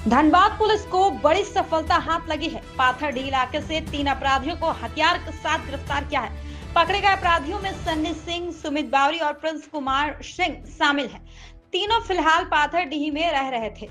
Dhanbad police को बड़ी सफलता हाथ लगी है। पाथरडीह इलाके से 3 अपराधियों को हथियार के साथ गिरफ्तार किया है। पकड़े गए अपराधियों में सन्नी सिंह, सुमित बावरी और प्रिंस कुमार सिंह शामिल हैं। तीनों फिलहाल पाथरडीह में रह रहे थे।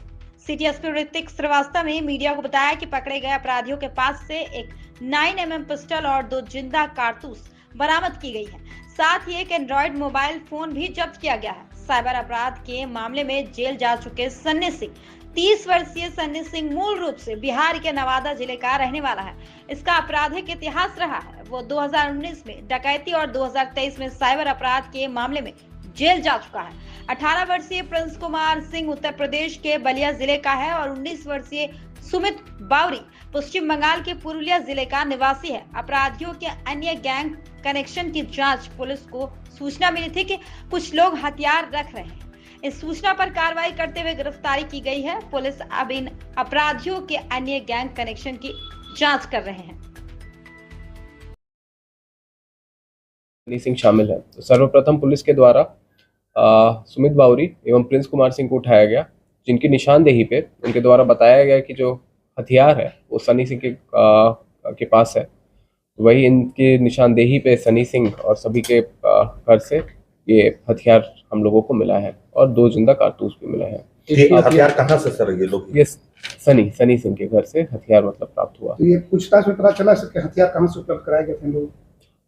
सिटी एसपी ऋतिक श्रीवास्तव ने मीडिया को बताया कि पकड़े गए अपराधियों के पास से एक 9mm पिस्टल और 2 जिंदा कारतूस बरामद की गई है। साथ ही एक एंड्रॉइड मोबाइल फोन भी जब्त किया गया है। साइबर अपराध के मामले में जेल जा चुके सन्नी सिंह 30 वर्षीय सन्नी सिंह मूल रूप से बिहार के नवादा जिले का रहने वाला है। इसका आपराधिक इतिहास रहा है। वो 2019 में डकैती और 2023 में साइबर अपराध के मामले में जेल जा चुका है। 18 वर्षीय प्रिंस कुमार सिंह उत्तर प्रदेश के बलिया जिले का है और 19 वर्षीय सुमित बावरी पश्चिम बंगाल के पुरुलिया जिले का निवासी है। अपराधियों के अन्य गैंग कनेक्शन की जांच पुलिस को सूचना मिली थी कि कुछ लोग हथियार रख रहे हैं। इस सूचना पर कार्रवाई करते हुए गिरफ्तारी की गई है। पुलिस अब इन अपराधियों के अन्य गैंग कनेक्शन की जांच कर रहे हैं। सन्नी सिंह शामिल है। तो सर्वप्रथम पुलिस के द्वारा सुमित बावरी एवं प्रिंस कुमार सिंह को उठाया गया, जिनकी निशानदेही पे उनके द्वारा बताया गया कि जो हथियार है वो सन्नी सिंह के पास है। वही इनके निशानदेही पे सन्नी सिंह और सभी के घर से ये हथियार हम लोगों को मिला है और 2 जिंदा कारतूस भी मिले हैं। हथियार कहाँ से सर ये लोग? ये सन्नी सिंह के घर से हथियार प्राप्त हुआ। तो ये पूछताछ में पता चला कि हथियार कहाँ से उपलब्ध कराए गए थे लोग?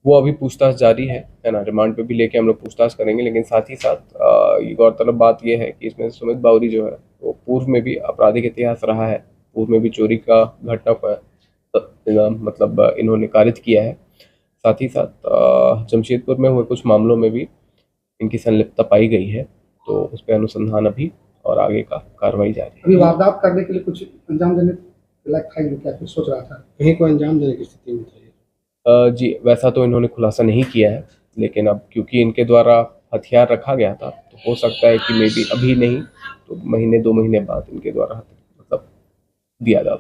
वो अभी पूछताछ जारी है ना। रिमांड पे भी लेके हम लोग पूछताछ करेंगे, लेकिन साथ ही साथ ये गौरतलब बात ये है कि इसमें सुमित बावरी जो है वो पूर्व में भी आपराधिक इतिहास रहा है। पूर्व में भी चोरी का घटना मतलब इन्होंने कारित किया है। साथ ही साथ जमशेदपुर में हुए कुछ मामलों में भी इनकी संलिप्तता पाई गई है। तो उस पर अनुसंधान अभी और आगे का कार्रवाई जारी है। अभी वारदात करने के लिए कुछ अंजाम देने लायक था, क्या कुछ सोच रहा था? कहीं को अंजाम देने की स्थिति में था? जी, वैसा तो इन्होंने खुलासा नहीं किया है, लेकिन अब क्योंकि इनके द्वारा हथियार रखा गया था तो हो सकता है कि मे बी अभी नहीं तो महीने 2 महीने बाद इनके द्वारा मतलब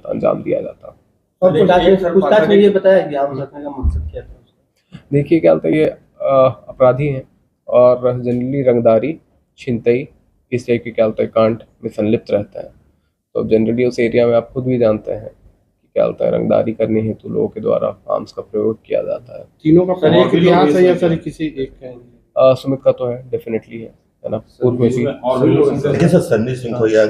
अंजाम दिया जाता। और पूछताछ में ये बताया कि आप रखने का मकसद क्या था? देखिए, क्या होता है, ये अपराधी हैं और जनरली रंगदारी, छिनतई इस टाइप के क्या होता है कांड में संलिप्त रहता है। तो जनरली उस एरिया में आप खुद भी जानते हैं क्या होता है, रंगदारी करने हेतु लोगों के द्वारा आर्म्स का प्रयोग किया जाता है। तीनों का एक इतिहास है या सर किसी एक का? सुमित का तो है, डेफिनेटली है ना। पूर्व में भी सन्नी सिंह को या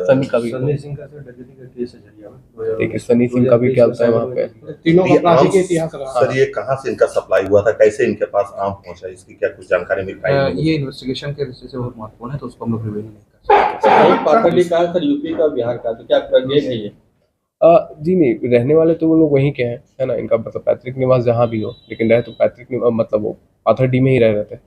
सन्नी का भी, सन्नी सिंह का डकैती का केस है झरिया में। देखिए सन्नी सिंह का भी क्या होता है वहाँ पे तीनों का आपराधिक इतिहास रहा। सर ये कहाँ से इनका सप्लाई हुआ था, कैसे इनके पास आम पहुंचा, इसकी क्या कुछ जानकारी मिल पाई? ये इन्वेस्टिगेशन के दृष्टि से बहुत महत्वपूर्ण है, तो उसको हम लोग रिवील नहीं कर सकते। पाथरडीह का सर यूपी का, बिहार का, तो क्या प्रज्ञा है ये? जी नहीं, रहने वाले तो वो लोग वहीं के हैं, है ना। इनका मतलब पैतृक निवास जहाँ भी हो, लेकिन रहे तो पैतृक मतलब वो पाथरडीह में ही रह रहे थे।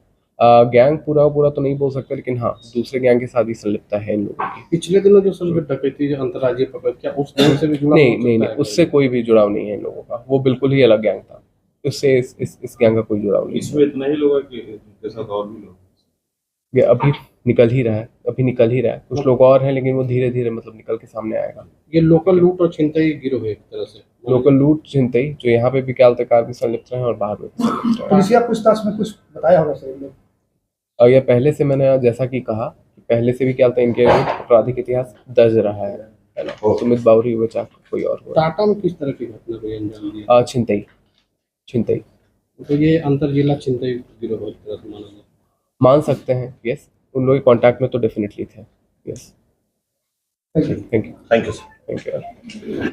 गैंग पूरा तो नहीं बोल सकते, लेकिन हाँ दूसरे गैंग के साथ ही संलिप्तता है इन लोगों की। पिछले दिनों जो सर डकैती अंतर्राज्यीय पकड़, क्या उस गैंग से भी जुड़ा? नहीं, उससे कोई भी जुड़ाव नहीं है इन लोगों का। वो बिल्कुल ही अलग गैंग था, उससे इस गैंग का कोई जुड़ाव नहीं। इसमें इतना ही लोग है कि इनके साथ और भी लोग? ये अभी निकल ही रहा है। कुछ लोग और हैं, लेकिन वो धीरे धीरे मतलब निकल के सामने आएगा। ये लोकल लूट और छिनतई गिरोह है एक तरह से। लोकल लूट, छिनतई जो यहाँ पे भी क्या कार भी संलिप्त रहे और बाहर में भी संलिप्त रहे। पुलिसिया पूछताछ में कुछ बताया होगा सर लोग? और ये पहले से मैंने जैसा कि कहा कि पहले से भी क्या होता है इनके आपराधिक इतिहास दर्ज रहा है ना। सुमित बावरी हुए चाहे कोई और हो। टाटा में किस तरह की घटना को अंजाम दिया? छिनतई। तो ये अंतर जिला छिनतई गिरोह एक तरह से मान सकते हैं। यस, उन लोगों के कांटेक्ट में तो डेफिनेटली थे। Yes, thank you. Thank you sir. Thank you.